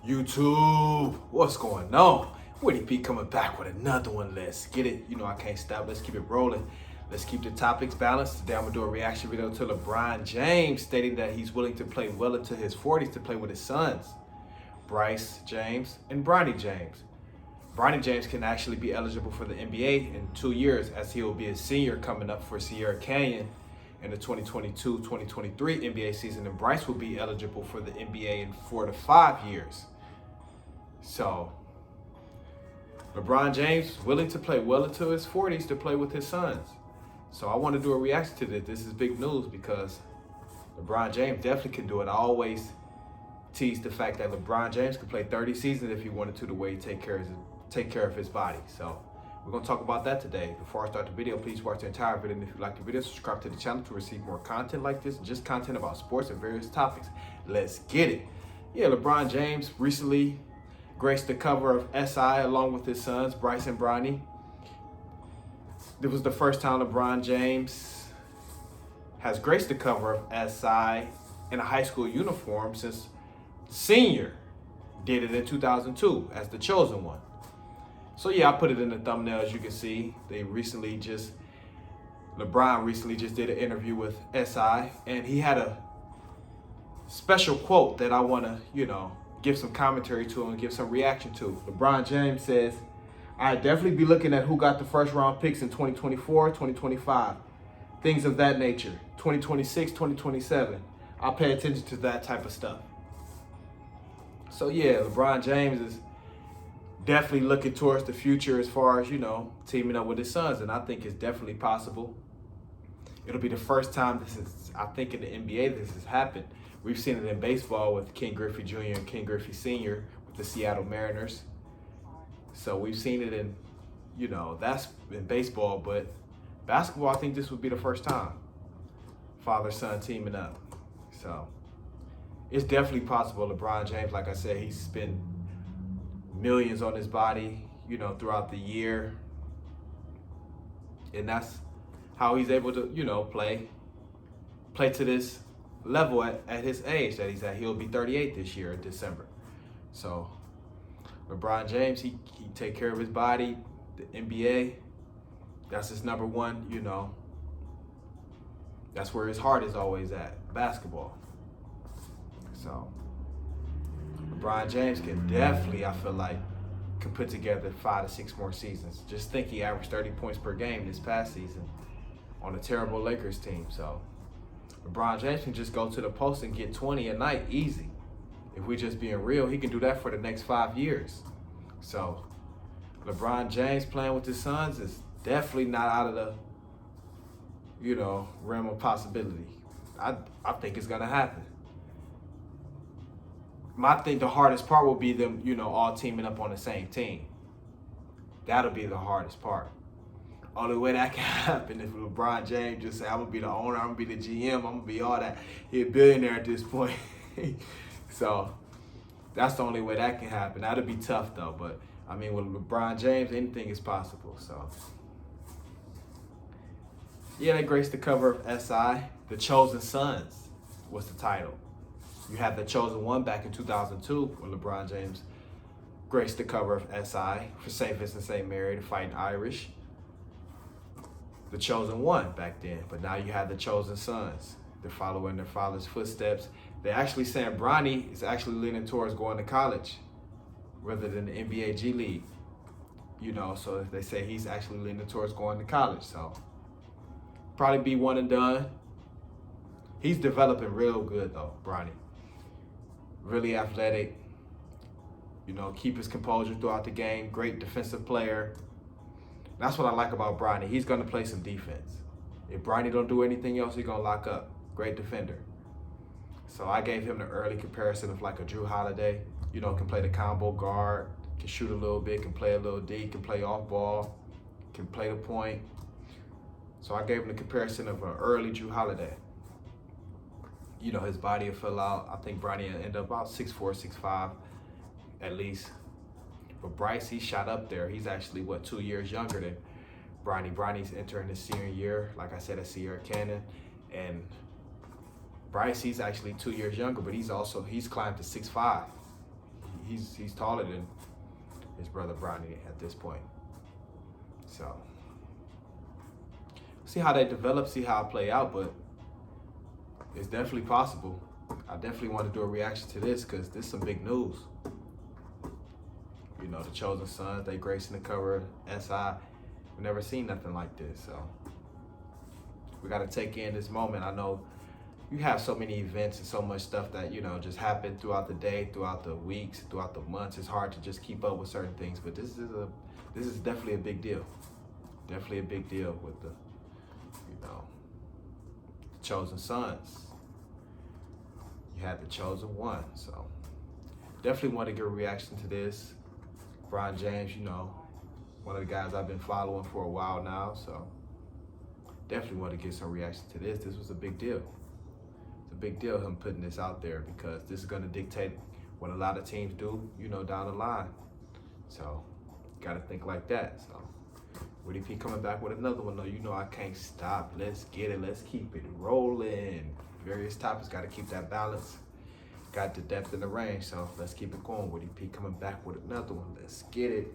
YouTube, what's going on? Woody P coming back with another one. Let's get it. You know I can't stop. Let's keep it rolling. Let's keep the topics balanced. Today I'm gonna do a reaction video to LeBron James stating that he's willing to play well into his 40s to play with his sons, Bryce James and Bronny James. Bronny James can actually be eligible for the NBA in 2 years, as he will be a senior coming up for Sierra Canyon in the 2022-2023 NBA season, and Bryce will be eligible for the NBA in 4 to 5 years. So LeBron James willing to play well into his 40s to play with his sons. So I want to do a reaction to this. This is big news because LeBron James definitely can do it. I always tease the fact that LeBron James could play 30 seasons if he wanted to, the way he take care of his body. So we're going to talk about that today. Before I start the video, please watch the entire video. And if you like the video, subscribe to the channel to receive more content like this, just content about sports and various topics. Let's get it. Yeah, LeBron James recently graced the cover of SI along with his sons, Bryce and Bronny. It was the first time LeBron James has graced the cover of SI in a high school uniform since Senior did it in 2002 as the chosen one. So yeah, I put it in the thumbnail. As you can see, LeBron recently just did an interview with SI, and he had a special quote that I want to, give some commentary to and give some reaction to. LeBron James says, "I'd definitely be looking at who got the first round picks in 2024, 2025, things of that nature, 2026, 2027. I'll pay attention to that type of stuff." So yeah, LeBron James is definitely looking towards the future as far as, teaming up with his sons. And I think it's definitely possible. It'll be the first time I think in the NBA this has happened. We've seen it in baseball with Ken Griffey Jr. and Ken Griffey Sr. with the Seattle Mariners. So we've seen it in, that's in baseball, but basketball, I think this would be the first time father-son teaming up. So it's definitely possible. LeBron James, like I said, he's spent millions on his body, throughout the year. And that's how he's able to, play to this level at his age that he's at. He'll be 38 this year in December. So LeBron James, he take care of his body. The NBA, that's his number one, that's where his heart is always at, basketball. So LeBron James can definitely, I feel like, can put together 5 to 6 more seasons. Just think he averaged 30 points per game this past season on a terrible Lakers team. So LeBron James can just go to the post and get 20 a night easy. If we're just being real, he can do that for the next 5 years. So LeBron James playing with his sons is definitely not out of the, realm of possibility. I think it's gonna happen. I think the hardest part will be them, all teaming up on the same team. That'll be the hardest part. Only way that can happen if LeBron James just say, "I'm gonna be the owner, I'm gonna be the GM, I'm gonna be all that." He's a billionaire at this point. So that's the only way that can happen. That'll be tough though, but I mean, with LeBron James, anything is possible. So yeah, they graced the cover of SI. The Chosen Sons was the title. You had The Chosen One back in 2002 when LeBron James graced the cover of SI for St. Vincent St. Mary, the Fighting Irish. The Chosen One back then, but now you have The Chosen Sons. They're following their father's footsteps. They're actually saying Bronny is actually leaning towards going to college rather than the NBA G League. So they say he's actually leaning towards going to college. So probably be one and done. He's developing real good though, Bronny. Really athletic, keep his composure throughout the game. Great defensive player. That's what I like about Bronny. He's going to play some defense. If Bronny don't do anything else, he's going to lock up. Great defender. So I gave him the early comparison of like a Drew Holiday. Can play the combo guard, can shoot a little bit, can play a little D, can play off ball, can play the point. So I gave him the comparison of an early Drew Holiday. His body will fill out. I think Bronny will end up about 6'4", 6'5", at least. But Bryce, he shot up there. He's actually, 2 years younger than Bronny. Bronny's entering his senior year, like I said, at Sierra Canyon. And Bryce, he's actually 2 years younger, but he's climbed to 6'5". he's taller than his brother Bronny at this point. So see how they develop, see how it play out, but it's definitely possible. I definitely want to do a reaction to this because this is some big news. You know, the Chosen Sons, they gracing the cover of SI. We've never seen nothing like this, so we got to take in this moment. I know you have so many events and so much stuff that, you know, just happen throughout the day, throughout the weeks, throughout the months. It's hard to just keep up with certain things, but this is definitely a big deal. Definitely a big deal with the, you know, the Chosen Sons. You had the Chosen One, so definitely want to get a reaction to this. LeBron James, you know, one of the guys I've been following for a while now, so definitely want to get some reaction to this. This was a big deal. It's a big deal him putting this out there because this is going to dictate what a lot of teams do, you know, down the line. So got to think like that. So Woody P coming back with another one though. You know I can't stop. Let's get it. Let's keep it rolling. Various topics. Got to keep that balance. Got the depth and the range. So let's keep it going. Woody P coming back with another one. Let's get it.